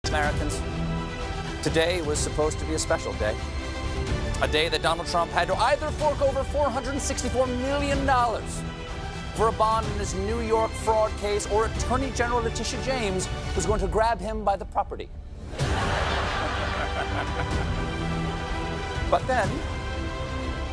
Americans, today was supposed to be a special day. A day that Donald Trump had to either fork over $464 million for a bond in his New York fraud case, or Attorney General Letitia James was going to grab him by the property. But then,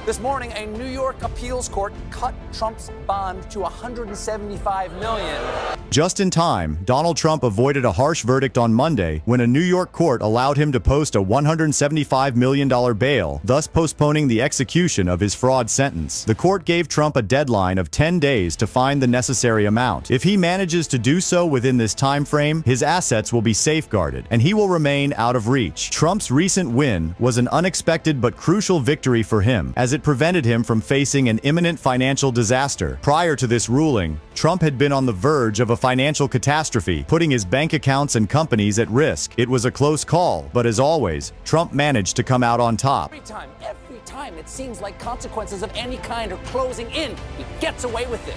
this morning, a New York appeals court cut Trump's bond to $175 million. Just in time, Donald Trump avoided a harsh verdict on Monday when a New York court allowed him to post a $175 million bail, thus postponing the execution of his fraud sentence. The court gave Trump a deadline of 10 days to find the necessary amount. If he manages to do so within this time frame, his assets will be safeguarded, and he will remain out of reach. Trump's recent win was an unexpected but crucial victory for him, as it prevented him from facing an imminent financial disaster. Prior to this ruling, Trump had been on the verge of a financial catastrophe, putting his bank accounts and companies at risk. It was a close call, but as always, Trump managed to come out on top. Every time it seems like consequences of any kind are closing in, he gets away with it.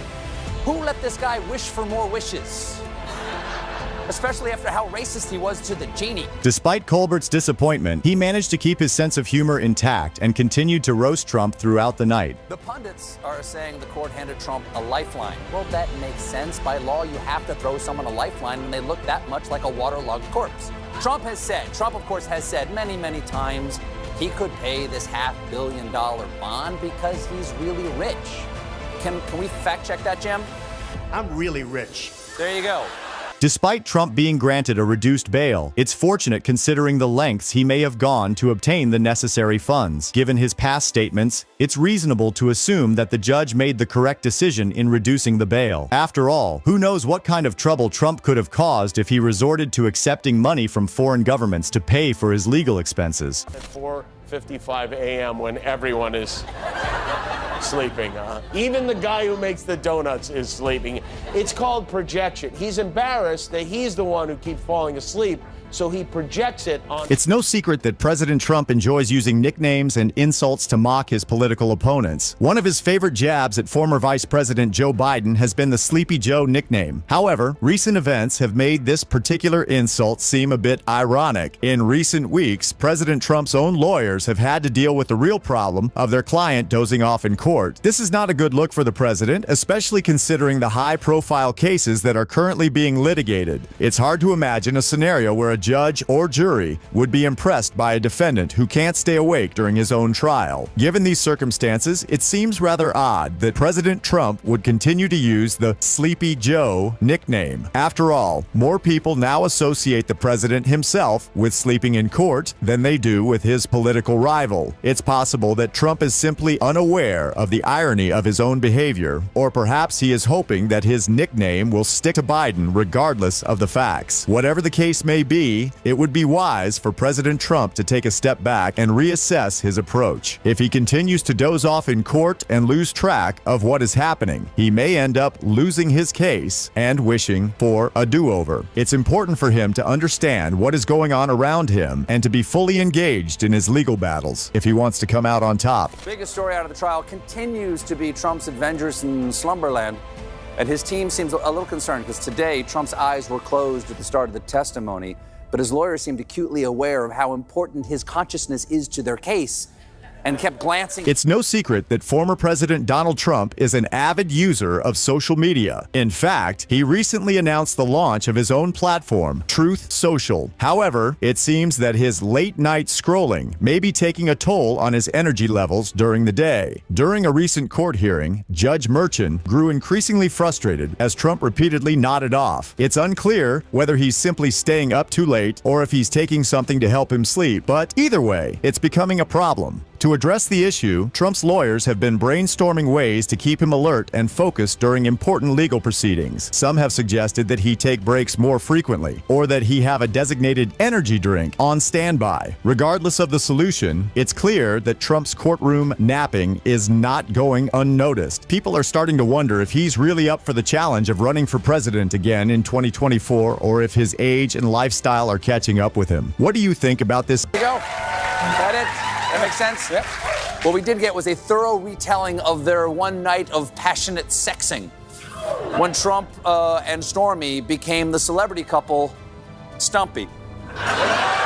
Who let this guy wish for more wishes? Especially after how racist he was to the genie. Despite Colbert's disappointment, he managed to keep his sense of humor intact and continued to roast Trump throughout the night. The pundits are saying the court handed Trump a lifeline. Well, that makes sense. By law, you have to throw someone a lifeline when they look that much like a waterlogged corpse. Trump, of course, has said many, many times he could pay this $500 million bond because he's really rich. Can we fact check that, Jim? I'm really rich. There you go. Despite Trump being granted a reduced bail, it's fortunate considering the lengths he may have gone to obtain the necessary funds. Given his past statements, it's reasonable to assume that the judge made the correct decision in reducing the bail. After all, who knows what kind of trouble Trump could have caused if he resorted to accepting money from foreign governments to pay for his legal expenses. At 4:55 a.m. when everyone is sleeping. Even the guy who makes the donuts is sleeping. It's called projection. He's embarrassed that he's the one who keeps falling asleep, so he projects it on... It's no secret that President Trump enjoys using nicknames and insults to mock his political opponents. One of his favorite jabs at former Vice President Joe Biden has been the Sleepy Joe nickname. However, recent events have made this particular insult seem a bit ironic. In recent weeks, President Trump's own lawyers have had to deal with the real problem of their client dozing off in court. This is not a good look for the president, especially considering the high-profile cases that are currently being litigated. It's hard to imagine a scenario where a judge or jury would be impressed by a defendant who can't stay awake during his own trial. Given these circumstances, it seems rather odd that President Trump would continue to use the Sleepy Joe nickname. After all, more people now associate the president himself with sleeping in court than they do with his political rival. It's possible that Trump is simply unaware of the irony of his own behavior, or perhaps he is hoping that his nickname will stick to Biden regardless of the facts. Whatever the case may be, it would be wise for President Trump to take a step back and reassess his approach. If he continues to doze off in court and lose track of what is happening, he may end up losing his case and wishing for a do-over. It's important for him to understand what is going on around him and to be fully engaged in his legal battles if he wants to come out on top. The biggest story out of the trial continues to be Trump's adventures in Slumberland. And his team seems a little concerned because today Trump's eyes were closed at the start of the testimony, but his lawyers seemed acutely aware of how important his consciousness is to their case and kept glancing. It's no secret that former President Donald Trump is an avid user of social media. In fact, he recently announced the launch of his own platform, Truth Social. However, it seems that his late-night scrolling may be taking a toll on his energy levels during the day. During a recent court hearing, Judge Merchan grew increasingly frustrated as Trump repeatedly nodded off. It's unclear whether he's simply staying up too late or if he's taking something to help him sleep, but either way, it's becoming a problem. To address the issue, Trump's lawyers have been brainstorming ways to keep him alert and focused during important legal proceedings. Some have suggested that he take breaks more frequently, or that he have a designated energy drink on standby. Regardless of the solution, it's clear that Trump's courtroom napping is not going unnoticed. People are starting to wonder if he's really up for the challenge of running for president again in 2024, or if his age and lifestyle are catching up with him. What do you think about this? There you go. Is that it? That makes sense? Yep. What we did get was a thorough retelling of their one night of passionate sexing when Trump and Stormy became the celebrity couple Stumpy.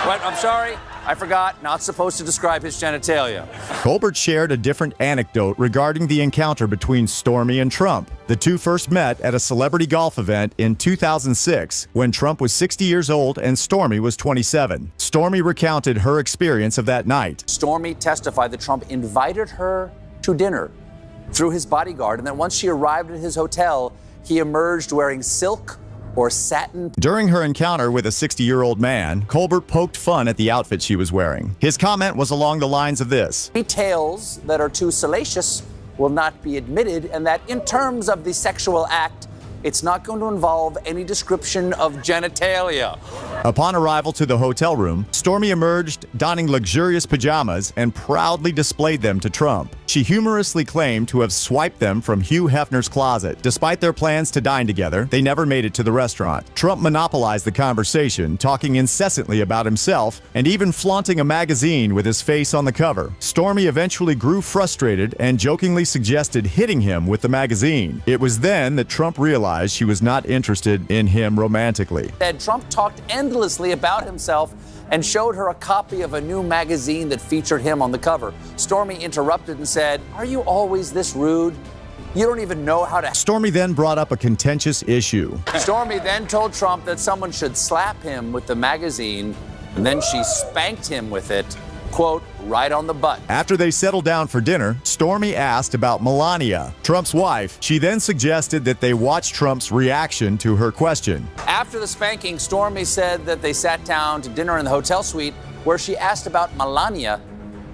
What? I'm sorry. I forgot. Not supposed to describe his genitalia. Colbert shared a different anecdote regarding the encounter between Stormy and Trump. The two first met at a celebrity golf event in 2006 when Trump was 60 years old and Stormy was 27. Stormy recounted her experience of that night. Stormy testified that Trump invited her to dinner through his bodyguard, and that once she arrived at his hotel, he emerged wearing silk or satin. During her encounter with a 60-year-old man, Colbert poked fun at the outfit she was wearing. His comment was along the lines of this: Details that are too salacious will not be admitted, and that in terms of the sexual act, it's not going to involve any description of genitalia. Upon arrival to the hotel room, Stormy emerged donning luxurious pajamas and proudly displayed them to Trump. She humorously claimed to have swiped them from Hugh Hefner's closet. Despite their plans to dine together, they never made it to the restaurant. Trump monopolized the conversation, talking incessantly about himself and even flaunting a magazine with his face on the cover. Stormy eventually grew frustrated and jokingly suggested hitting him with the magazine. It was then that Trump realized she was not interested in him romantically. Trump talked endlessly about himself and showed her a copy of a new magazine that featured him on the cover. Stormy interrupted and said, "Are you always this rude? You don't even know how to..." Stormy then brought up a contentious issue. Stormy then told Trump that someone should slap him with the magazine, and then she spanked him with it, quote, right on the butt. After they settled down for dinner, Stormy asked about Melania, Trump's wife. She then suggested that they watch Trump's reaction to her question. After the spanking, Stormy said that they sat down to dinner in the hotel suite where she asked about Melania,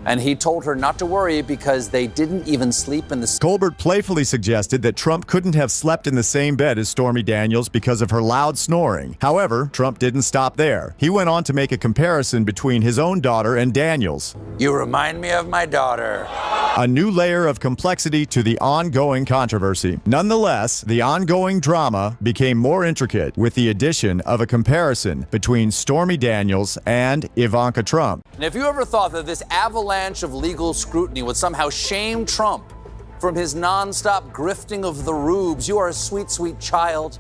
and he told her not to worry because they didn't even sleep in the... Colbert playfully suggested that Trump couldn't have slept in the same bed as Stormy Daniels because of her loud snoring. However, Trump didn't stop there. He went on to make a comparison between his own daughter and Daniels. "You remind me of my daughter." A new layer of complexity to the ongoing controversy. Nonetheless, the ongoing drama became more intricate with the addition of a comparison between Stormy Daniels and Ivanka Trump. And if you ever thought that this avalanche of legal scrutiny would somehow shame Trump from his nonstop grifting of the rubes, you are a sweet, sweet child,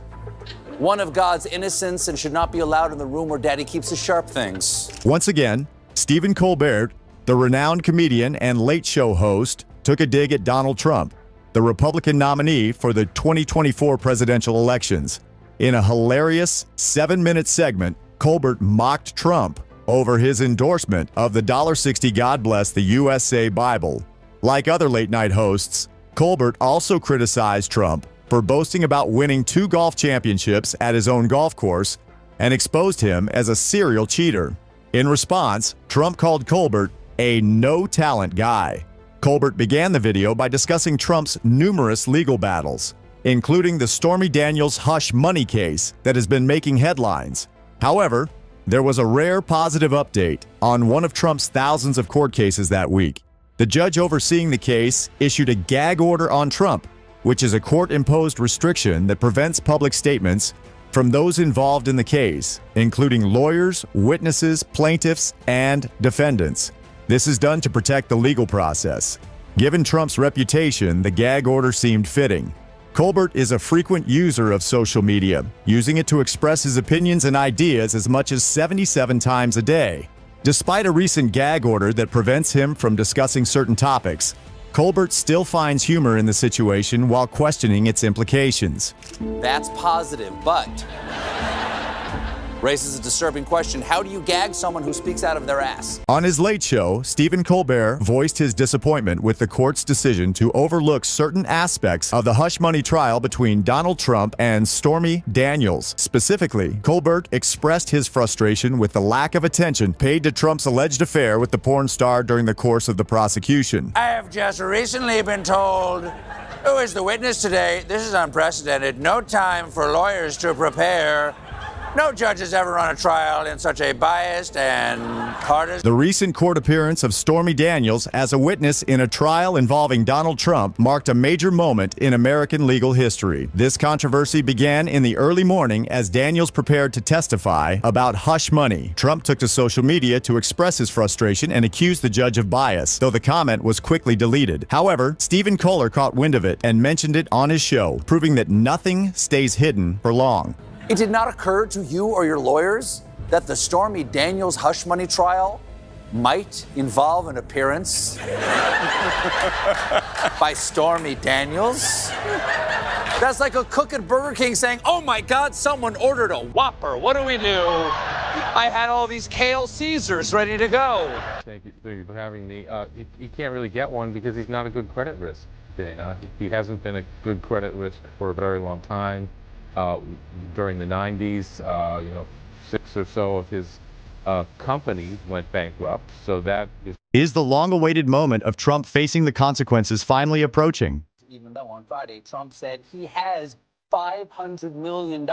one of God's innocence, and should not be allowed in the room where Daddy keeps his sharp things. Once again, Stephen Colbert, the renowned comedian and late show host, took a dig at Donald Trump, the Republican nominee for the 2024 presidential elections. In a hilarious 7-minute segment, Colbert mocked Trump over his endorsement of the $1.60 God Bless the USA Bible. Like other late-night hosts, Colbert also criticized Trump for boasting about winning 2 golf championships at his own golf course and exposed him as a serial cheater. In response, Trump called Colbert a no-talent guy. Colbert began the video by discussing Trump's numerous legal battles, including the Stormy Daniels hush money case that has been making headlines. However, there was a rare positive update on one of Trump's thousands of court cases that week. The judge overseeing the case issued a gag order on Trump, which is a court-imposed restriction that prevents public statements from those involved in the case, including lawyers, witnesses, plaintiffs, and defendants. This is done to protect the legal process. Given Trump's reputation, the gag order seemed fitting. Colbert is a frequent user of social media, using it to express his opinions and ideas as much as 77 times a day. Despite a recent gag order that prevents him from discussing certain topics, Colbert still finds humor in the situation while questioning its implications. That's positive, but raises a disturbing question. How do you gag someone who speaks out of their ass? On his Late Show, Stephen Colbert voiced his disappointment with the court's decision to overlook certain aspects of the hush money trial between Donald Trump and Stormy Daniels. Specifically, Colbert expressed his frustration with the lack of attention paid to Trump's alleged affair with the porn star during the course of the prosecution. "I have just recently been told, who is the witness today? This is unprecedented. No time for lawyers to prepare. No judge has ever run a trial in such a biased and partisan..." The recent court appearance of Stormy Daniels as a witness in a trial involving Donald Trump marked a major moment in American legal history. This controversy began in the early morning as Daniels prepared to testify about hush money. Trump took to social media to express his frustration and accused the judge of bias, though the comment was quickly deleted. However, Stephen Colbert caught wind of it and mentioned it on his show, proving that nothing stays hidden for long. It did not occur to you or your lawyers that the Stormy Daniels hush money trial might involve an appearance by Stormy Daniels? That's like a cook at Burger King saying, "Oh my God, someone ordered a Whopper. What do we do? I had all these kale Caesars ready to go." Thank you for having me. He can't really get one because he's not a good credit risk. He hasn't been a good credit risk for a very long time. During the 90s, 6 or so of his companies went bankrupt. So that Is the long-awaited moment of Trump facing the consequences finally approaching? Even though on Friday, Trump said he has $500 million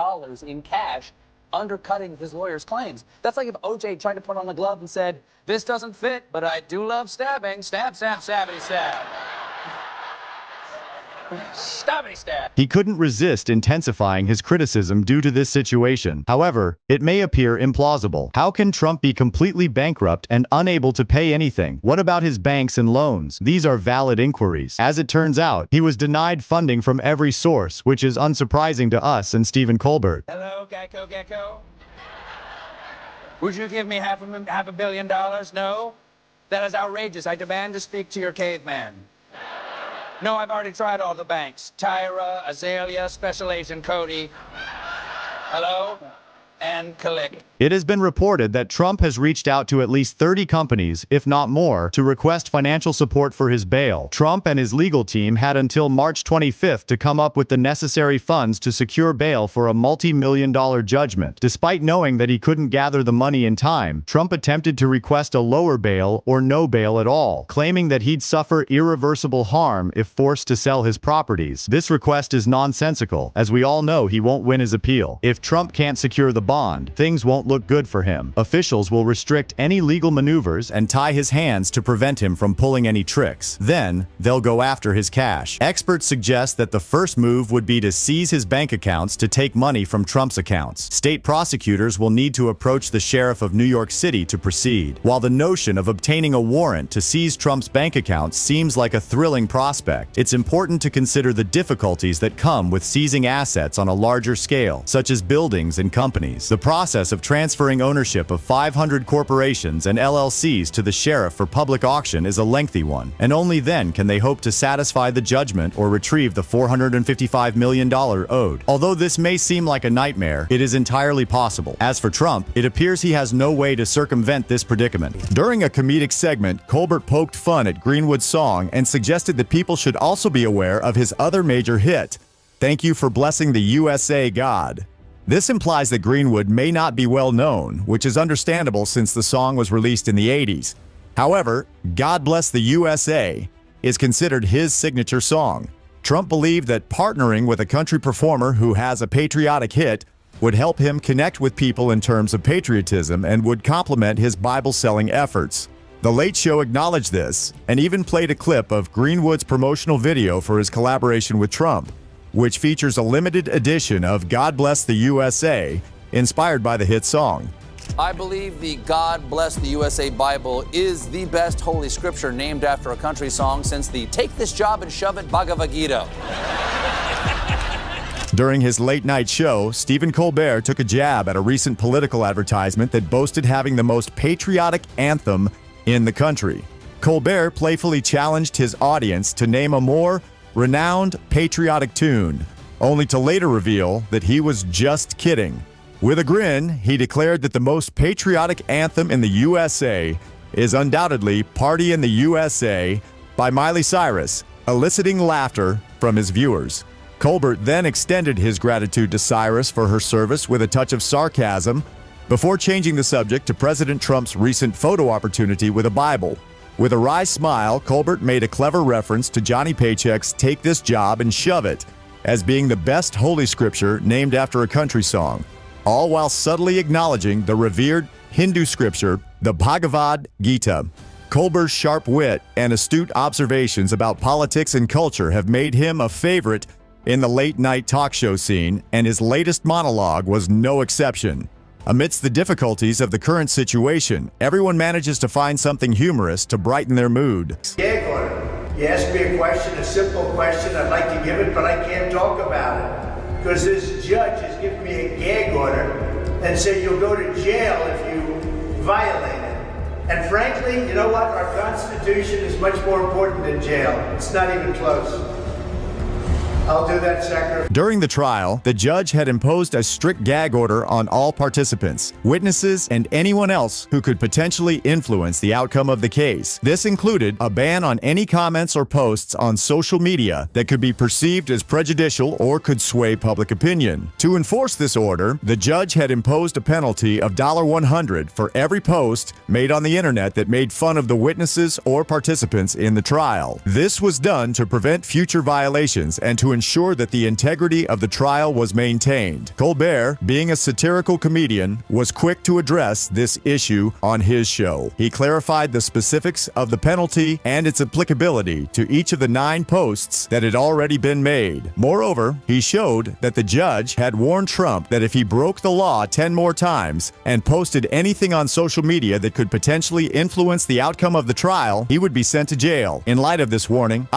in cash undercutting his lawyer's claims. That's like if OJ tried to put on a glove and said, "This doesn't fit, but I do love stabbing. Stab, stab, stabbity, stab. Stabbity, stab." He couldn't resist intensifying his criticism due to this situation. However, it may appear implausible. How can Trump be completely bankrupt and unable to pay anything? What about his banks and loans? These are valid inquiries. As it turns out, he was denied funding from every source, which is unsurprising to us and Stephen Colbert. Hello, Gecko. Would you give me half $1 billion? No? That is outrageous. I demand to speak to your caveman. No, I've already tried all the banks. Tyra, Azalea, Special Agent Cody. Hello? And Click. It has been reported that Trump has reached out to at least 30 companies, if not more, to request financial support for his bail. Trump and his legal team had until March 25th to come up with the necessary funds to secure bail for a multi-million-dollar judgment. Despite knowing that he couldn't gather the money in time, Trump attempted to request a lower bail or no bail at all, claiming that he'd suffer irreversible harm if forced to sell his properties. This request is nonsensical, as we all know he won't win his appeal. If Trump can't secure the bond, things won't look good for him. Officials will restrict any legal maneuvers and tie his hands to prevent him from pulling any tricks. Then, they'll go after his cash. Experts suggest that the first move would be to seize his bank accounts to take money from Trump's accounts. State prosecutors will need to approach the sheriff of New York City to proceed. While the notion of obtaining a warrant to seize Trump's bank accounts seems like a thrilling prospect, it's important to consider the difficulties that come with seizing assets on a larger scale, such as buildings and companies. The process of transferring ownership of 500 corporations and LLCs to the sheriff for public auction is a lengthy one, and only then can they hope to satisfy the judgment or retrieve the $455 million owed. Although this may seem like a nightmare, it is entirely possible. As for Trump, it appears he has no way to circumvent this predicament. During a comedic segment, Colbert poked fun at Greenwood's song and suggested that people should also be aware of his other major hit, "Thank You for Blessing the USA, God." This implies that Greenwood may not be well known, which is understandable since the song was released in the 80s. However, "God Bless the USA" is considered his signature song. Trump believed that partnering with a country performer who has a patriotic hit would help him connect with people in terms of patriotism and would complement his Bible-selling efforts. The Late Show acknowledged this and even played a clip of Greenwood's promotional video for his collaboration with Trump, which features a limited edition of "God Bless the USA," inspired by the hit song. I believe the God Bless the USA Bible is the best holy scripture named after a country song since the Take This Job and Shove It Bhagavad Gita. During his late-night show, Stephen Colbert took a jab at a recent political advertisement that boasted having the most patriotic anthem in the country. Colbert playfully challenged his audience to name a more renowned patriotic tune, only to later reveal that he was just kidding. With a grin, he declared that the most patriotic anthem in the USA is undoubtedly "Party in the USA" by Miley Cyrus, eliciting laughter from his viewers. Colbert then extended his gratitude to Cyrus for her service with a touch of sarcasm, before changing the subject to President Trump's recent photo opportunity with a Bible. With a wry smile, Colbert made a clever reference to Johnny Paycheck's "Take This Job and Shove It" as being the best holy scripture named after a country song, all while subtly acknowledging the revered Hindu scripture, the Bhagavad Gita. Colbert's sharp wit and astute observations about politics and culture have made him a favorite in the late-night talk show scene, and his latest monologue was no exception. Amidst the difficulties of the current situation, everyone manages to find something humorous to brighten their mood. Gag order. You ask me a question, a simple question, I'd like to give it, but I can't talk about it. Because this judge has given me a gag order and say you'll go to jail if you violate it. And frankly, you know what? Our Constitution is much more important than jail. It's not even close. I'll do that sacrifice. During the trial, the judge had imposed a strict gag order on all participants, witnesses, and anyone else who could potentially influence the outcome of the case. This included a ban on any comments or posts on social media that could be perceived as prejudicial or could sway public opinion. To enforce this order, the judge had imposed a penalty of $100 for every post made on the internet that made fun of the witnesses or participants in the trial. This was done to prevent future violations and to ensure that the integrity of the trial was maintained. Colbert, being a satirical comedian, was quick to address this issue on his show. He clarified the specifics of the penalty and its applicability to each of the 9 posts that had already been made. Moreover, he showed that the judge had warned Trump that if he broke the law 10 more times and posted anything on social media that could potentially influence the outcome of the trial, he would be sent to jail. In light of this warning,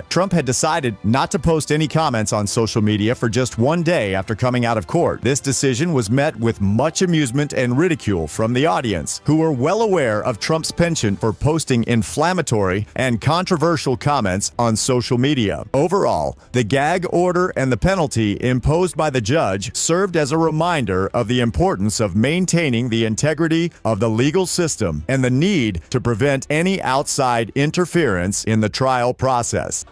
Trump had decided not to post any comments on social media for just 1 day after coming out of court. This decision was met with much amusement and ridicule from the audience, who were well aware of Trump's penchant for posting inflammatory and controversial comments on social media. Overall, the gag order and the penalty imposed by the judge served as a reminder of the importance of maintaining the integrity of the legal system and the need to prevent any outside interference in the trial process.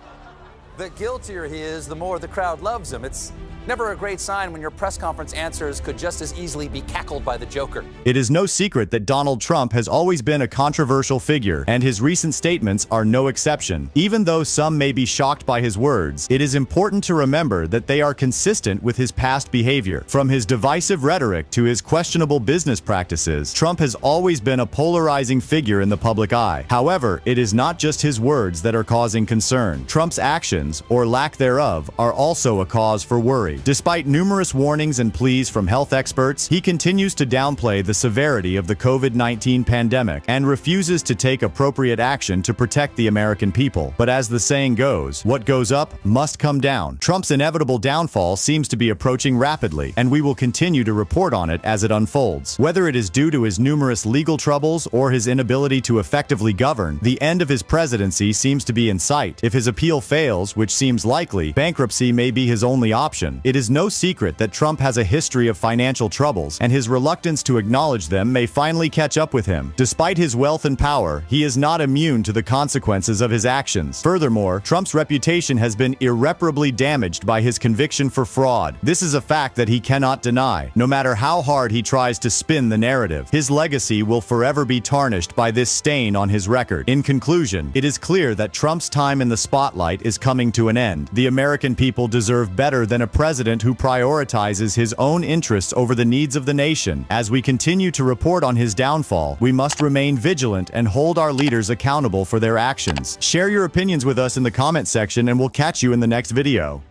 The guiltier he is, the more the crowd loves him. It's never a great sign when your press conference answers could just as easily be cackled by the Joker. It is no secret that Donald Trump has always been a controversial figure, and his recent statements are no exception. Even though some may be shocked by his words, it is important to remember that they are consistent with his past behavior. From his divisive rhetoric to his questionable business practices, Trump has always been a polarizing figure in the public eye. However, it is not just his words that are causing concern. Trump's actions, or lack thereof, are also a cause for worry. Despite numerous warnings and pleas from health experts, he continues to downplay the severity of the COVID-19 pandemic and refuses to take appropriate action to protect the American people. But as the saying goes, what goes up must come down. Trump's inevitable downfall seems to be approaching rapidly, and we will continue to report on it as it unfolds. Whether it is due to his numerous legal troubles or his inability to effectively govern, the end of his presidency seems to be in sight. If his appeal fails, which seems likely, bankruptcy may be his only option. It is no secret that Trump has a history of financial troubles, and his reluctance to acknowledge them may finally catch up with him. Despite his wealth and power, he is not immune to the consequences of his actions. Furthermore, Trump's reputation has been irreparably damaged by his conviction for fraud. This is a fact that he cannot deny. No matter how hard he tries to spin the narrative, his legacy will forever be tarnished by this stain on his record. In conclusion, it is clear that Trump's time in the spotlight is coming to an end. The American people deserve better than a president who prioritizes his own interests over the needs of the nation. As we continue to report on his downfall, we must remain vigilant and hold our leaders accountable for their actions. Share your opinions with us in the comment section, and we'll catch you in the next video.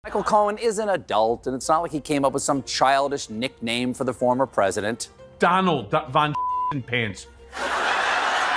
Michael Cohen is an adult, and it's not like he came up with some childish nickname for the former president. Donald Von Pants.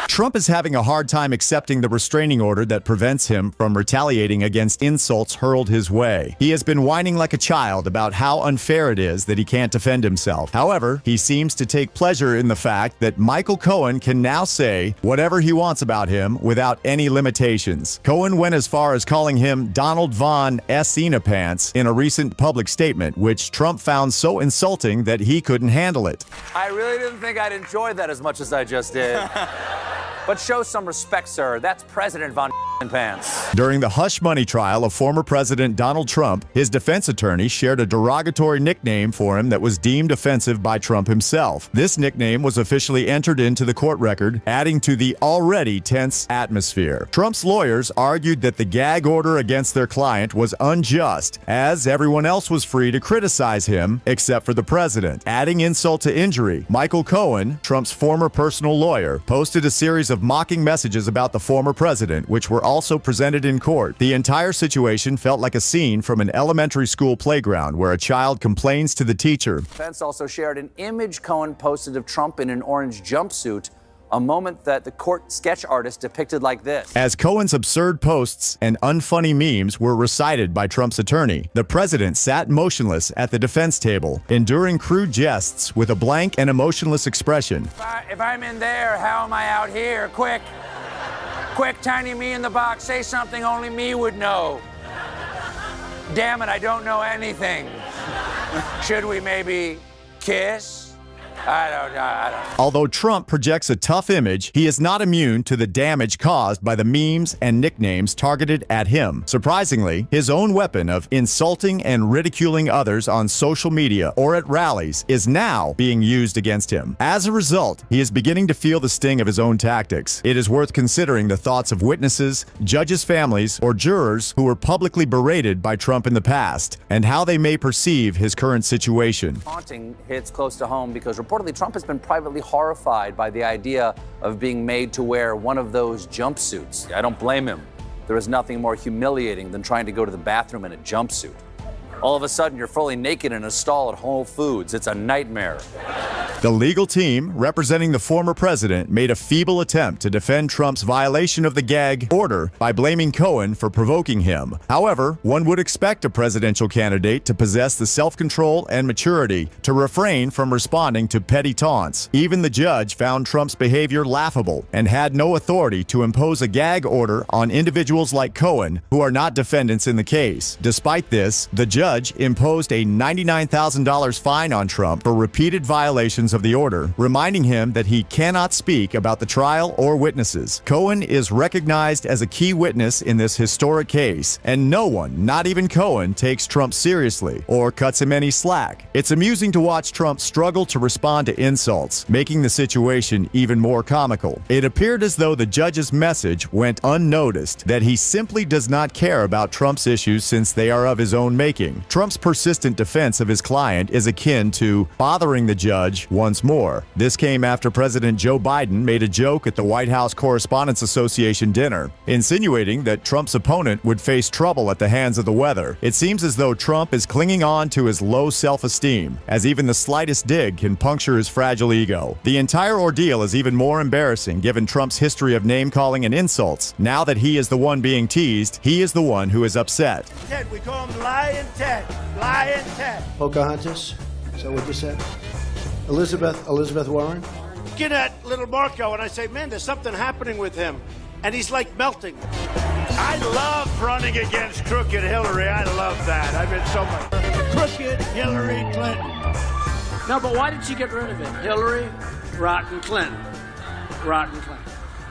Trump is having a hard time accepting the restraining order that prevents him from retaliating against insults hurled his way. He has been whining like a child about how unfair it is that he can't defend himself. However, he seems to take pleasure in the fact that Michael Cohen can now say whatever he wants about him without any limitations. Cohen went as far as calling him Donald Von Pants in a recent public statement, which Trump found so insulting that he couldn't handle it. I really didn't think I'd enjoy that as much as I just did. But show some respect, sir. That's President Von Pants. During the hush money trial of former President Donald Trump, his defense attorney shared a derogatory nickname for him that was deemed offensive by Trump himself. This nickname was officially entered into the court record, adding to the already tense atmosphere. Trump's lawyers argued that the gag order against their client was unjust, as everyone else was free to criticize him except for the president. Adding insult to injury, Michael Cohen, Trump's former personal lawyer, posted a series of mocking messages about the former president, which were also presented in court. The entire situation felt like a scene from an elementary school playground where a child complains to the teacher. Pence also shared an image Cohen posted of Trump in an orange jumpsuit a moment that the court sketch artist depicted like this. As Cohen's absurd posts and unfunny memes were recited by Trump's attorney, the president sat motionless at the defense table, enduring crude jests with a blank and emotionless expression. If I'm in there, how am I out here? Quick, tiny me in the box, say something only me would know. Damn it, I don't know anything. Should we maybe kiss? I don't know. Although Trump projects a tough image, he is not immune to the damage caused by the memes and nicknames targeted at him. Surprisingly, his own weapon of insulting and ridiculing others on social media or at rallies is now being used against him. As a result, he is beginning to feel the sting of his own tactics. It is worth considering the thoughts of witnesses, judges' families, or jurors who were publicly berated by Trump in the past, and how they may perceive his current situation. Haunting hits close to home because reportedly Trump has been privately horrified by the idea of being made to wear one of those jumpsuits. I don't blame him. There is nothing more humiliating than trying to go to the bathroom in a jumpsuit. All of a sudden, you're fully naked in a stall at Whole Foods. It's a nightmare. The legal team representing the former president made a feeble attempt to defend Trump's violation of the gag order by blaming Cohen for provoking him. However, one would expect a presidential candidate to possess the self-control and maturity to refrain from responding to petty taunts. Even the judge found Trump's behavior laughable and had no authority to impose a gag order on individuals like Cohen who are not defendants in the case. Despite this, the judge imposed a $99,000 fine on Trump for repeated violations of the order, reminding him that he cannot speak about the trial or witnesses. Cohen is recognized as a key witness in this historic case, and no one, not even Cohen, takes Trump seriously or cuts him any slack. It's amusing to watch Trump struggle to respond to insults, making the situation even more comical. It appeared as though the judge's message went unnoticed, that he simply does not care about Trump's issues since they are of his own making. Trump's persistent defense of his client is akin to bothering the judge once more. This came after President Joe Biden made a joke at the White House Correspondents Association dinner, insinuating that Trump's opponent would face trouble at the hands of the weather. It seems as though Trump is clinging on to his low self-esteem, as even the slightest dig can puncture his fragile ego. The entire ordeal is even more embarrassing given Trump's history of name-calling and insults. Now that he is the one being teased, he is the one who is upset. Ted, we call him Lion Ted. Lion Ted. Pocahontas? Is that what you said? Elizabeth Warren? Looking at little Marco, and I say, man, there's something happening with him. And he's like melting. I love running against crooked Hillary. I love that. I mean, so much. Crooked Hillary Clinton. No, but why did she get rid of it? Hillary, rotten Clinton. Rotten Clinton.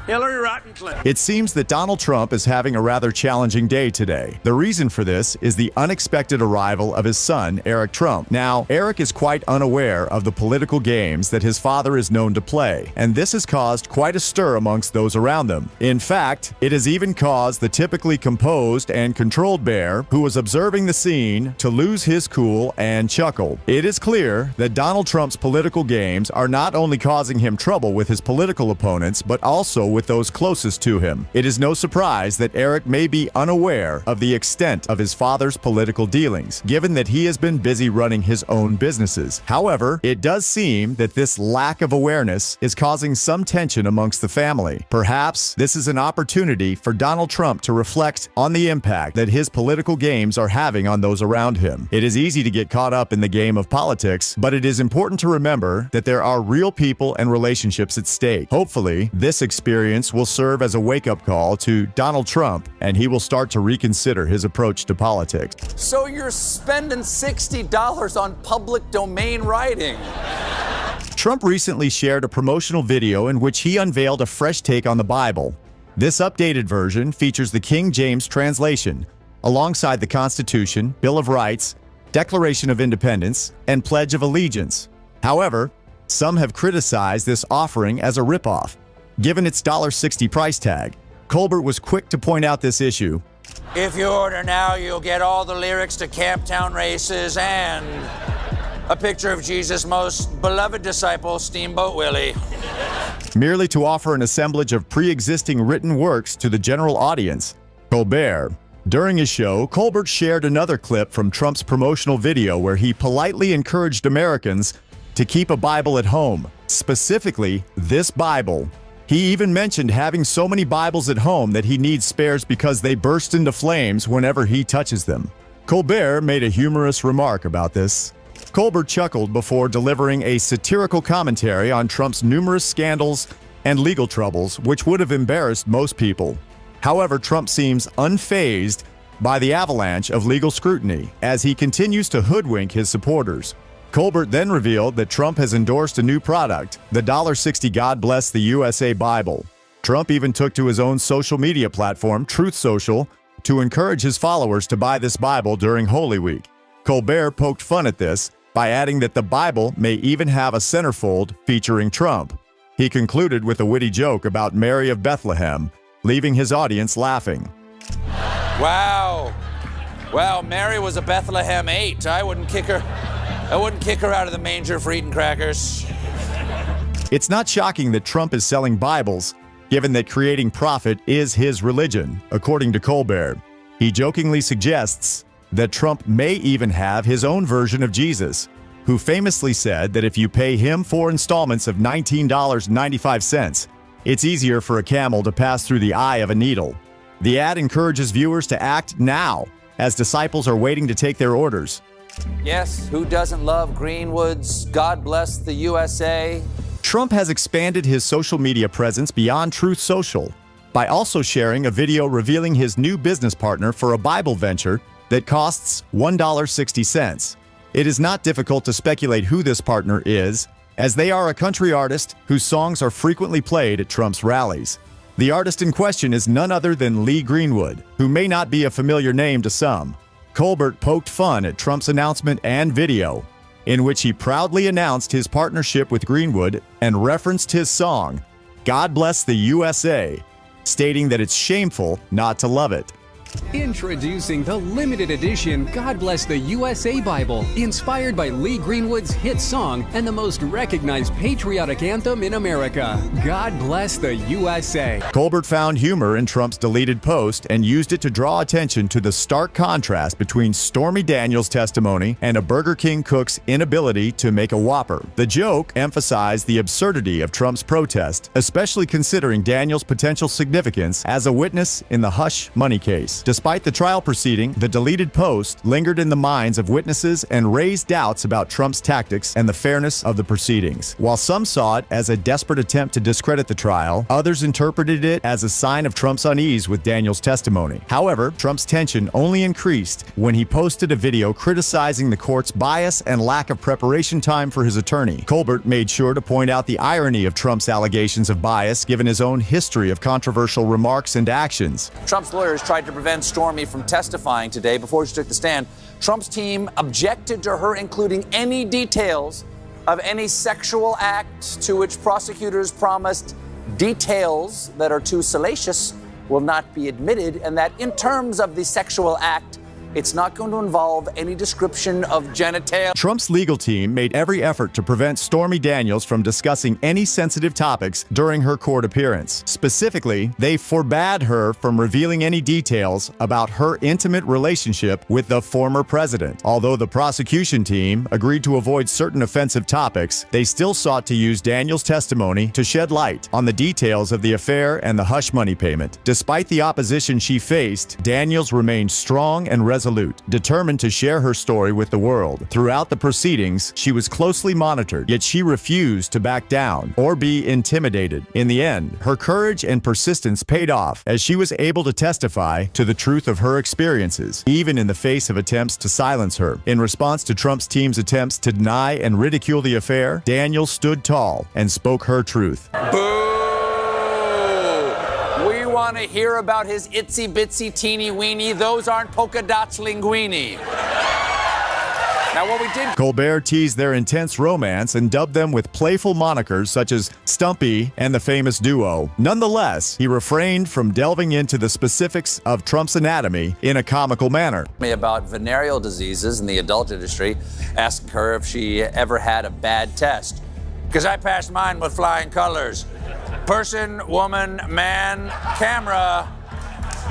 Hillary, rotten Clinton. It seems that Donald Trump is having a rather challenging day today. The reason for this is the unexpected arrival of his son, Eric Trump. Now, Eric is quite unaware of the political games that his father is known to play, and this has caused quite a stir amongst those around them. In fact, it has even caused the typically composed and controlled bear, who was observing the scene, to lose his cool and chuckle. It is clear that Donald Trump's political games are not only causing him trouble with his political opponents, but also with those closest to him. It is no surprise that Eric may be unaware of the extent of his father's political dealings, given that he has been busy running his own businesses. However, it does seem that this lack of awareness is causing some tension amongst the family. Perhaps this is an opportunity for Donald Trump to reflect on the impact that his political games are having on those around him. It is easy to get caught up in the game of politics, but it is important to remember that there are real people and relationships at stake. Hopefully, this experience will serve as a wake-up call to Donald Trump, and he will start to reconsider his approach to politics. So you're spending $60 on public domain writing. Trump recently shared a promotional video in which he unveiled a fresh take on the Bible. This updated version features the King James translation, alongside the Constitution, Bill of Rights, Declaration of Independence, and Pledge of Allegiance. However, some have criticized this offering as a ripoff. Given its $60 price tag, Colbert was quick to point out this issue. If you order now, you'll get all the lyrics to Camptown Races and a picture of Jesus' most beloved disciple, Steamboat Willie. Merely to offer an assemblage of pre-existing written works to the general audience. Colbert. During his show, Colbert shared another clip from Trump's promotional video where he politely encouraged Americans to keep a Bible at home. Specifically, this Bible He even mentioned having so many Bibles at home that he needs spares because they burst into flames whenever he touches them. Colbert made a humorous remark about this. Colbert chuckled before delivering a satirical commentary on Trump's numerous scandals and legal troubles, which would have embarrassed most people. However, Trump seems unfazed by the avalanche of legal scrutiny as he continues to hoodwink his supporters. Colbert then revealed that Trump has endorsed a new product, the $60 God Bless the USA Bible. Trump even took to his own social media platform, Truth Social, to encourage his followers to buy this Bible during Holy Week. Colbert poked fun at this by adding that the Bible may even have a centerfold featuring Trump. He concluded with a witty joke about Mary of Bethlehem, leaving his audience laughing. Wow. Wow, Mary was a Bethlehem 8. I wouldn't kick her out of the manger for eating crackers. It's not shocking that Trump is selling Bibles, given that creating profit is his religion, according to Colbert. He jokingly suggests that Trump may even have his own version of Jesus, who famously said that if you pay him 4 installments of $19.95, it's easier for a camel to pass through the eye of a needle. The ad encourages viewers to act now, as disciples are waiting to take their orders. Yes, who doesn't love Greenwood's God Bless the USA? Trump has expanded his social media presence beyond Truth Social by also sharing a video revealing his new business partner for a Bible venture that costs $1.60. It is not difficult to speculate who this partner is, as they are a country artist whose songs are frequently played at Trump's rallies. The artist in question is none other than Lee Greenwood, who may not be a familiar name to some. Colbert poked fun at Trump's announcement and video, in which he proudly announced his partnership with Greenwood and referenced his song, God Bless the USA, stating that it's shameful not to love it. Introducing the limited edition God Bless the USA Bible, inspired by Lee Greenwood's hit song and the most recognized patriotic anthem in America, God Bless the USA. Colbert found humor in Trump's deleted post and used it to draw attention to the stark contrast between Stormy Daniels' testimony and a Burger King cook's inability to make a Whopper. The joke emphasized the absurdity of Trump's protest, especially considering Daniels' potential significance as a witness in the hush money case. Despite the trial proceeding, the deleted post lingered in the minds of witnesses and raised doubts about Trump's tactics and the fairness of the proceedings. While some saw it as a desperate attempt to discredit the trial, others interpreted it as a sign of Trump's unease with Daniels' testimony. However, Trump's tension only increased when he posted a video criticizing the court's bias and lack of preparation time for his attorney. Colbert made sure to point out the irony of Trump's allegations of bias given his own history of controversial remarks and actions. Trump's lawyers tried to prevent Stormy from testifying today before she took the stand. Trump's team objected to her including any details of any sexual act, to which prosecutors promised details that are too salacious will not be admitted, and that in terms of the sexual act, it's not going to involve any description of genitalia. Trump's legal team made every effort to prevent Stormy Daniels from discussing any sensitive topics during her court appearance. Specifically, they forbade her from revealing any details about her intimate relationship with the former president. Although the prosecution team agreed to avoid certain offensive topics, they still sought to use Daniels' testimony to shed light on the details of the affair and the hush money payment. Despite the opposition she faced, Daniels remained strong and resolute, determined to share her story with the world. Throughout the proceedings, she was closely monitored, yet she refused to back down or be intimidated. In the end, her courage and persistence paid off as she was able to testify to the truth of her experiences, even in the face of attempts to silence her. In response to Trump's team's attempts to deny and ridicule the affair, Daniels stood tall and spoke her truth. Boo! We want to hear about his itsy bitsy teeny weeny. Those aren't polka dots linguini. Now, what we did. Colbert teased their intense romance and dubbed them with playful monikers such as Stumpy and the famous duo. Nonetheless, he refrained from delving into the specifics of Trump's anatomy in a comical manner. About venereal diseases in the adult industry, asking her if she ever had a bad test. Because I passed mine with flying colors. Person, woman, man, camera.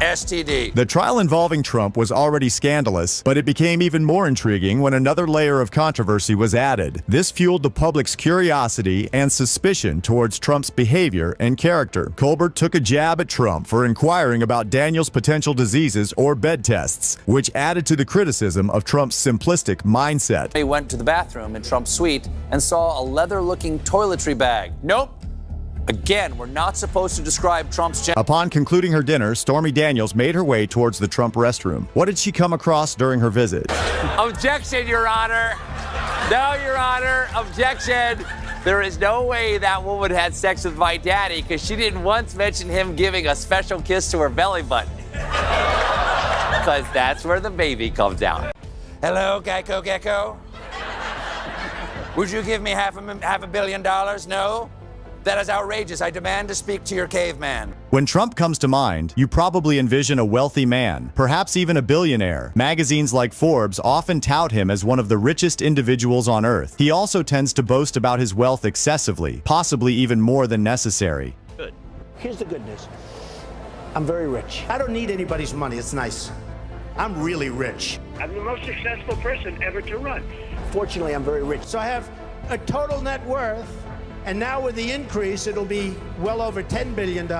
STD. The trial involving Trump was already scandalous, but it became even more intriguing when another layer of controversy was added. This fueled the public's curiosity and suspicion towards Trump's behavior and character. Colbert took a jab at Trump for inquiring about Daniel's potential diseases or bed tests, which added to the criticism of Trump's simplistic mindset. He went to the bathroom in Trump's suite and saw a leather-looking toiletry bag. Nope. Again, we're not supposed to describe Trump's gender. Upon concluding her dinner, Stormy Daniels made her way towards the Trump restroom. What did she come across during her visit? Objection, Your Honor. No, Your Honor. Objection. There is no way that woman had sex with my daddy because she didn't once mention him giving a special kiss to her belly button. Because that's where the baby comes out. Hello, Geico Gecko? Would you give me half $500 million? No? That is outrageous. I demand to speak to your caveman. When Trump comes to mind, you probably envision a wealthy man, perhaps even a billionaire. Magazines like Forbes often tout him as one of the richest individuals on earth. He also tends to boast about his wealth excessively, possibly even more than necessary. Good. Here's the good news. I'm very rich. I don't need anybody's money. It's nice. I'm really rich. I'm the most successful person ever to run. Fortunately, I'm very rich. So I have a total net worth. And now with the increase, it'll be well over $10 billion.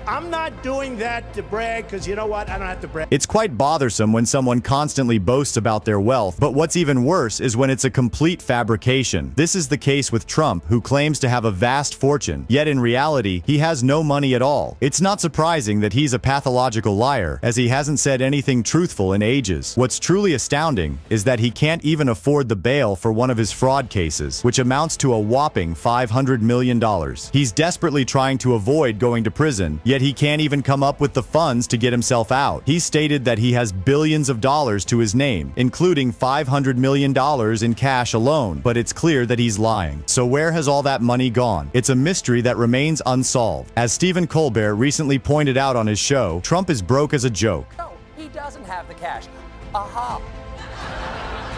I'm not doing that to brag, because you know what? I don't have to brag. It's quite bothersome when someone constantly boasts about their wealth, but what's even worse is when it's a complete fabrication. This is the case with Trump, who claims to have a vast fortune, yet in reality, he has no money at all. It's not surprising that he's a pathological liar, as he hasn't said anything truthful in ages. What's truly astounding is that he can't even afford the bail for one of his fraud cases, which amounts to a whopping $500 million. He's desperately trying to avoid going to prison, yet he can't even come up with the funds to get himself out. He stated that he has billions of dollars to his name, including $500 million in cash alone, but it's clear that he's lying. So where has all that money gone? It's a mystery that remains unsolved. As Stephen Colbert recently pointed out on his show, Trump is broke as a joke. No, he doesn't have the cash. Aha.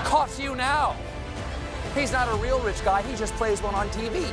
Caught you now. He's not a real rich guy. He just plays one on TV.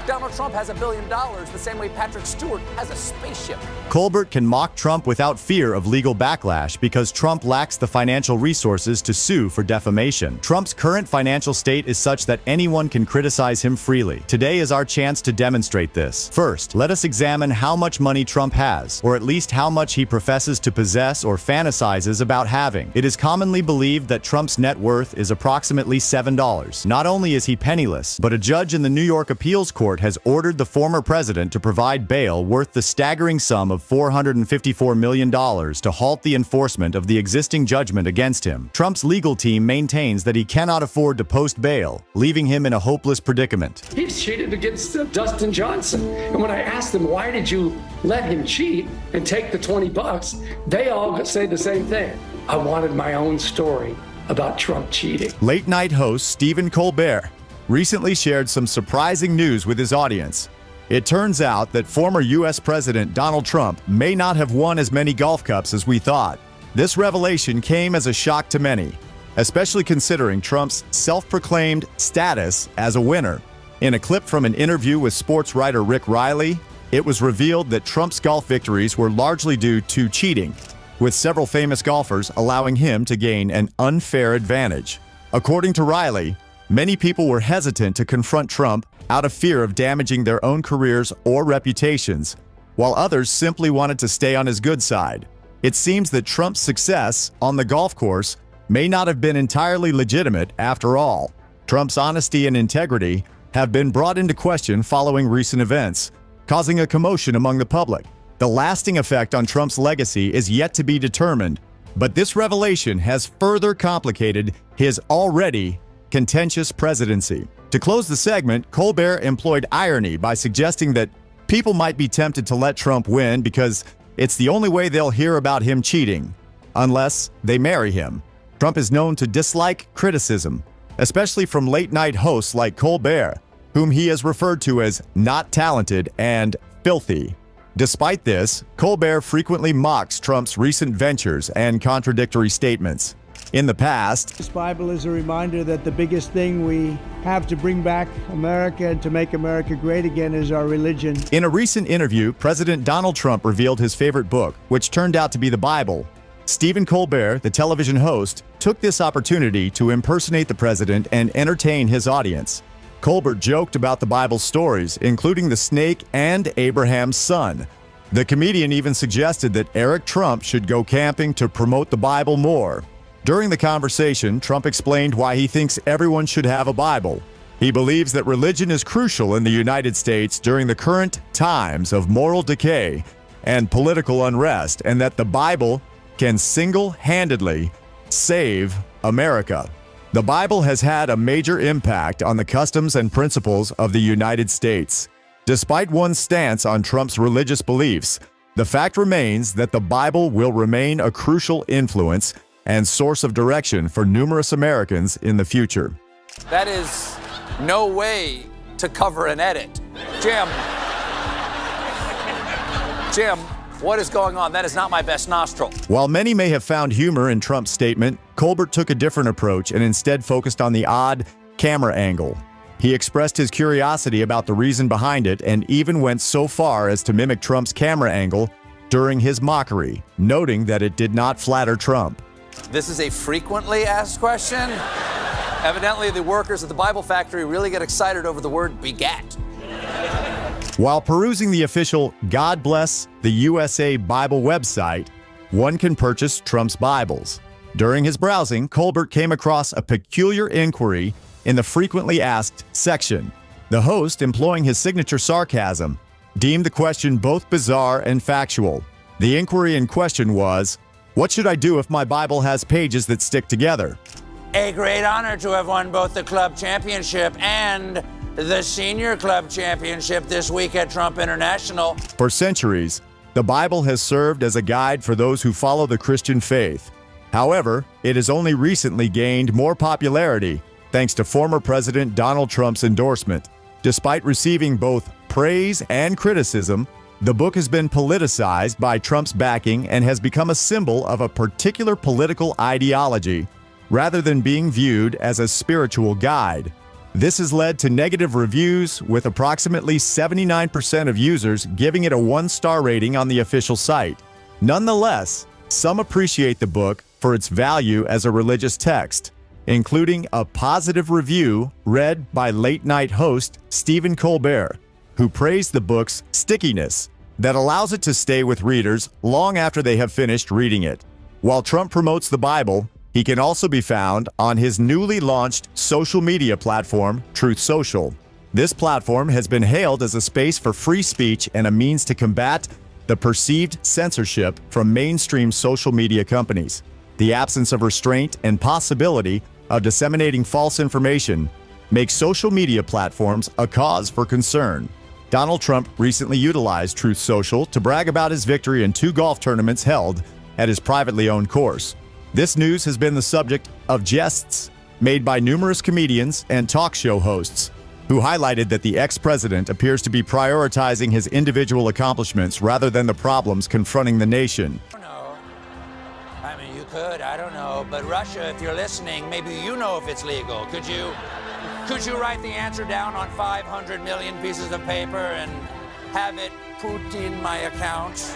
Donald Trump has $1 billion the same way Patrick Stewart has a spaceship. Colbert can mock Trump without fear of legal backlash because Trump lacks the financial resources to sue for defamation. Trump's current financial state is such that anyone can criticize him freely. Today is our chance to demonstrate this. First, let us examine how much money Trump has, or at least how much he professes to possess or fantasizes about having. It is commonly believed that Trump's net worth is approximately $7. Not only is he penniless, but a judge in the New York Appeals Court has ordered the former president to provide bail worth the staggering sum of $454 million to halt the enforcement of the existing judgment against him. Trump's legal team maintains that he cannot afford to post bail, leaving him in a hopeless predicament. He's cheated against Dustin Johnson. And when I asked them, why did you let him cheat and take the $20, they all say the same thing. I wanted my own story about Trump cheating. Late night host Stephen Colbert recently shared some surprising news with his audience. It turns out that former U.S. President Donald Trump may not have won as many golf cups as we thought. This revelation came as a shock to many, especially considering Trump's self-proclaimed status as a winner. In a clip from an interview with sports writer Rick Riley, it was revealed that Trump's golf victories were largely due to cheating, with several famous golfers allowing him to gain an unfair advantage. According to Riley, many people were hesitant to confront Trump out of fear of damaging their own careers or reputations, while others simply wanted to stay on his good side. It seems that Trump's success on the golf course may not have been entirely legitimate after all. Trump's honesty and integrity have been brought into question following recent events, causing a commotion among the public. The lasting effect on Trump's legacy is yet to be determined, but this revelation has further complicated his already contentious presidency. To close the segment, Colbert employed irony by suggesting that people might be tempted to let Trump win because it's the only way they'll hear about him cheating, unless they marry him. Trump is known to dislike criticism, especially from late-night hosts like Colbert, whom he has referred to as not talented and filthy. Despite this, Colbert frequently mocks Trump's recent ventures and contradictory statements. In the past, This Bible is a reminder that the biggest thing we have to bring back America and to make America great again is our religion. in a recent interview, President Donald Trump revealed his favorite book, which turned out to be the Bible. Stephen Colbert, the television host, took this opportunity to impersonate the president and entertain his audience. Colbert joked about the Bible's stories, including the snake and Abraham's son. The comedian even suggested that Eric Trump should go camping to promote the Bible more. During the conversation, Trump explained why he thinks everyone should have a Bible. He believes that religion is crucial in the United States during the current times of moral decay and political unrest, and that the Bible can single-handedly save America. The Bible has had a major impact on the customs and principles of the United States. Despite one's stance on Trump's religious beliefs, the fact remains that the Bible will remain a crucial influence and source of direction for numerous Americans in the future. That is no way to cover an edit. Jim, what is going on? That is not my best nostril. While many may have found humor in Trump's statement, Colbert took a different approach and instead focused on the odd camera angle. He expressed his curiosity about the reason behind it and even went so far as to mimic Trump's camera angle during his mockery, noting that it did not flatter Trump. This is a frequently asked question. Evidently, the workers at the Bible factory really get excited over the word begat. While perusing the official God Bless the USA Bible website, one can purchase Trump's Bibles. During his browsing, Colbert came across a peculiar inquiry in the frequently asked section. The host, employing his signature sarcasm, deemed the question both bizarre and factual. The inquiry in question was, "What should I do if my Bible has pages that stick together?" A great honor to have won both the club championship and the senior club championship this week at Trump International. For centuries, the Bible has served as a guide for those who follow the Christian faith. However, it has only recently gained more popularity thanks to former President Donald Trump's endorsement. Despite receiving both praise and criticism, the book has been politicized by Trump's backing and has become a symbol of a particular political ideology, rather than being viewed as a spiritual guide. This has led to negative reviews, with approximately 79% of users giving it a 1-star rating on the official site. Nonetheless, some appreciate the book for its value as a religious text, including a positive review read by late-night host Stephen Colbert, who praised the book's stickiness that allows it to stay with readers long after they have finished reading it. While Trump promotes the Bible, he can also be found on his newly launched social media platform, Truth Social. This platform has been hailed as a space for free speech and a means to combat the perceived censorship from mainstream social media companies. The absence of restraint and possibility of disseminating false information makes social media platforms a cause for concern. Donald Trump recently utilized Truth Social to brag about his victory in 2 golf tournaments held at his privately owned course. This news has been the subject of jests made by numerous comedians and talk show hosts, who highlighted that the ex-president appears to be prioritizing his individual accomplishments rather than the problems confronting the nation. I mean, you could, I don't know, but Russia, if you're listening, maybe you know if it's legal. Could you write the answer down on 500 million pieces of paper and have it put in my account?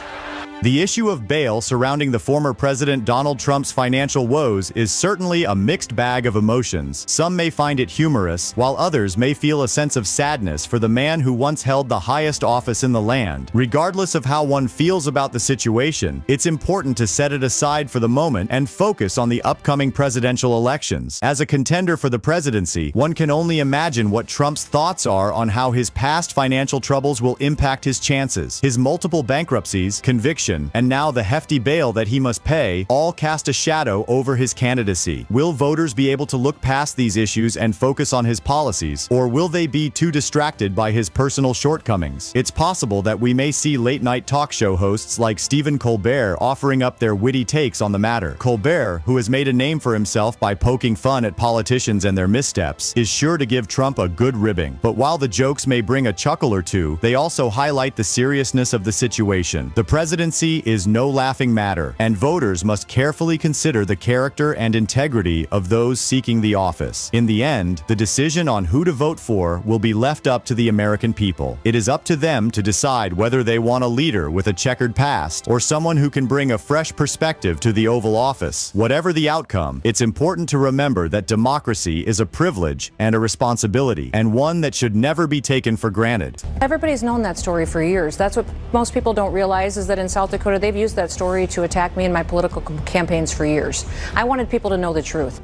The issue of bail surrounding the former President Donald Trump's financial woes is certainly a mixed bag of emotions. Some may find it humorous, while others may feel a sense of sadness for the man who once held the highest office in the land. Regardless of how one feels about the situation, it's important to set it aside for the moment and focus on the upcoming presidential elections. As a contender for the presidency, one can only imagine what Trump's thoughts are on how his past financial troubles will impact his chances. His multiple bankruptcies, convictions, and now the hefty bail that he must pay all cast a shadow over his candidacy. Will voters be able to look past these issues and focus on his policies, or will they be too distracted by his personal shortcomings? It's possible that we may see late-night talk show hosts like Stephen Colbert offering up their witty takes on the matter. Colbert, who has made a name for himself by poking fun at politicians and their missteps, is sure to give Trump a good ribbing. But while the jokes may bring a chuckle or two, they also highlight the seriousness of the situation. The presidency democracy is no laughing matter, and voters must carefully consider the character and integrity of those seeking the office. In the end, the decision on who to vote for will be left up to the American people. It is up to them to decide whether they want a leader with a checkered past or someone who can bring a fresh perspective to the Oval Office. Whatever the outcome, it's important to remember that democracy is a privilege and a responsibility, and one that should never be taken for granted. Everybody's known that story for years. That's what most people don't realize, is that in South Dakota, they've used that story to attack me in my political campaigns for years. I wanted people to know the truth.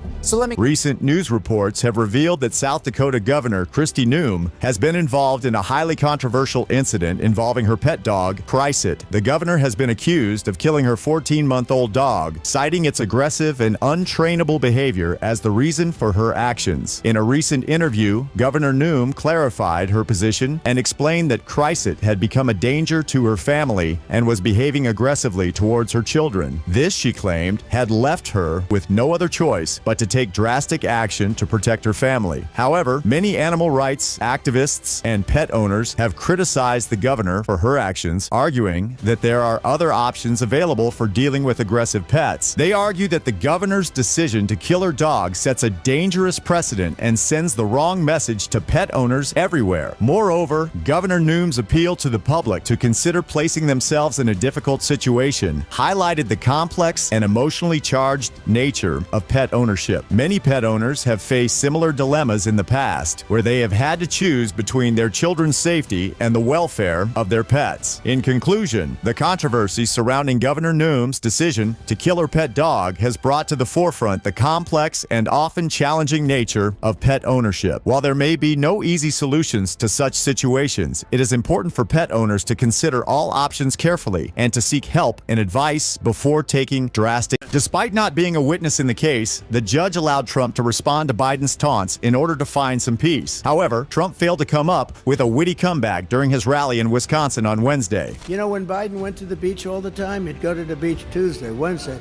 Recent news reports have revealed that South Dakota Governor Kristi Noem has been involved in a highly controversial incident involving her pet dog, Chryssit. The governor has been accused of killing her 14-month-old dog, citing its aggressive and untrainable behavior as the reason for her actions. In a recent interview, Governor Noem clarified her position and explained that Chryssit had become a danger to her family and was behaving aggressively towards her children. This, she claimed, had left her with no other choice but to take drastic action to protect her family. However, many animal rights activists and pet owners have criticized the governor for her actions, arguing that there are other options available for dealing with aggressive pets. They argue that the governor's decision to kill her dog sets a dangerous precedent and sends the wrong message to pet owners everywhere. Moreover, Governor Noem's appeal to the public to consider placing themselves in a difficult situation highlighted the complex and emotionally charged nature of pet ownership. Many pet owners have faced similar dilemmas in the past, where they have had to choose between their children's safety and the welfare of their pets. In conclusion, the controversy surrounding Governor Noem's decision to kill her pet dog has brought to the forefront the complex and often challenging nature of pet ownership. While there may be no easy solutions to such situations, it is important for pet owners to consider all options carefully and to seek help and advice before taking drastic. Despite not being a witness in the case, the judge allowed Trump to respond to Biden's taunts in order to find some peace. However, Trump failed to come up with a witty comeback during his rally in Wisconsin on Wednesday. You know, when Biden went to the beach all the time, he'd go to the beach Tuesday, Wednesday.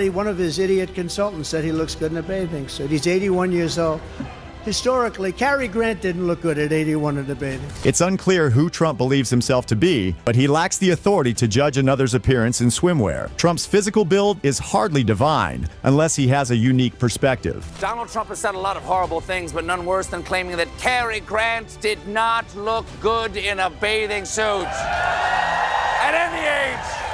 One of his idiot consultants said he looks good in a bathing suit. He's 81 years old. Historically, Cary Grant didn't look good at 81 in the bathing. It's unclear who Trump believes himself to be, but he lacks the authority to judge another's appearance in swimwear. Trump's physical build is hardly divine, unless he has a unique perspective. Donald Trump has said a lot of horrible things, but none worse than claiming that Cary Grant did not look good in a bathing suit. At any age.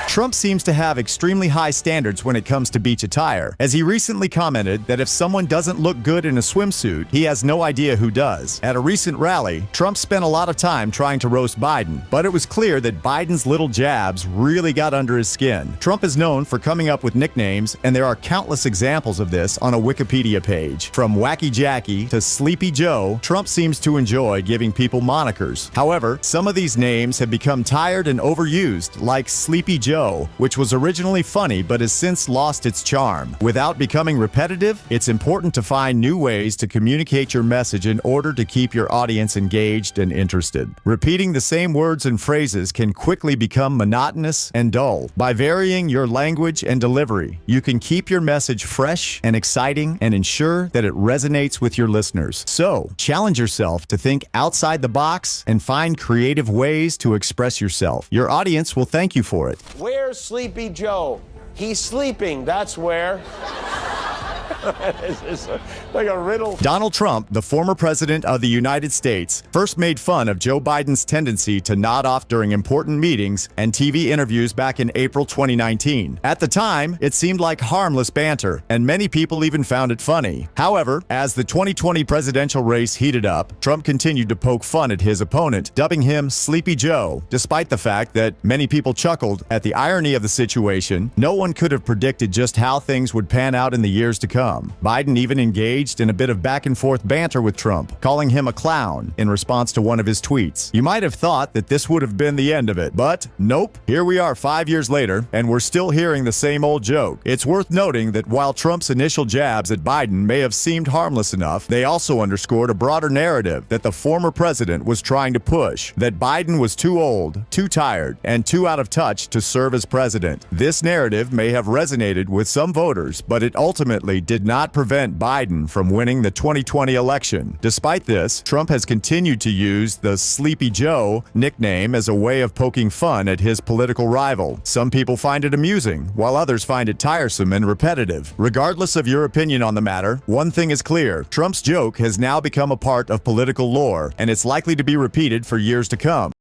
Trump seems to have extremely high standards when it comes to beach attire, as he recently commented that if someone doesn't look good in a swimsuit, he has no idea who does. At a recent rally, Trump spent a lot of time trying to roast Biden, but it was clear that Biden's little jabs really got under his skin. Trump is known for coming up with nicknames, and there are countless examples of this on a Wikipedia page. From Wacky Jackie to Sleepy Joe, Trump seems to enjoy giving people monikers. However, some of these names have become tired and overused, like Sleepy Joe, which was originally funny but has since lost its charm. Without becoming repetitive, it's important to find new ways to communicate your message in order to keep your audience engaged and interested. Repeating the same words and phrases can quickly become monotonous and dull. By varying your language and delivery, you can keep your message fresh and exciting and ensure that it resonates with your listeners. So, challenge yourself to think outside the box and find creative ways to express yourself. Your audience will thank you for it. Where's Sleepy Joe? He's sleeping, that's where. It's like a riddle. Donald Trump, the former president of the United States, first made fun of Joe Biden's tendency to nod off during important meetings and TV interviews back in April 2019. At the time, it seemed like harmless banter, and many people even found it funny. However, as the 2020 presidential race heated up, Trump continued to poke fun at his opponent, dubbing him Sleepy Joe. Despite the fact that many people chuckled at the irony of the situation, no one could have predicted just how things would pan out in the years to come. Biden even engaged in a bit of back-and-forth banter with Trump, calling him a clown in response to one of his tweets. You might have thought that this would have been the end of it, but nope. Here we are 5 years later, and we're still hearing the same old joke. It's worth noting that while Trump's initial jabs at Biden may have seemed harmless enough, they also underscored a broader narrative that the former president was trying to push, that Biden was too old, too tired, and too out of touch to serve as president. This narrative may have resonated with some voters, but it ultimately did did not prevent Biden from winning the 2020 election. Despite this, Trump has continued to use the Sleepy Joe nickname as a way of poking fun at his political rival. Some people find it amusing, while others find it tiresome and repetitive. Regardless of your opinion on the matter, one thing is clear: Trump's joke has now become a part of political lore, and it's likely to be repeated for years to come.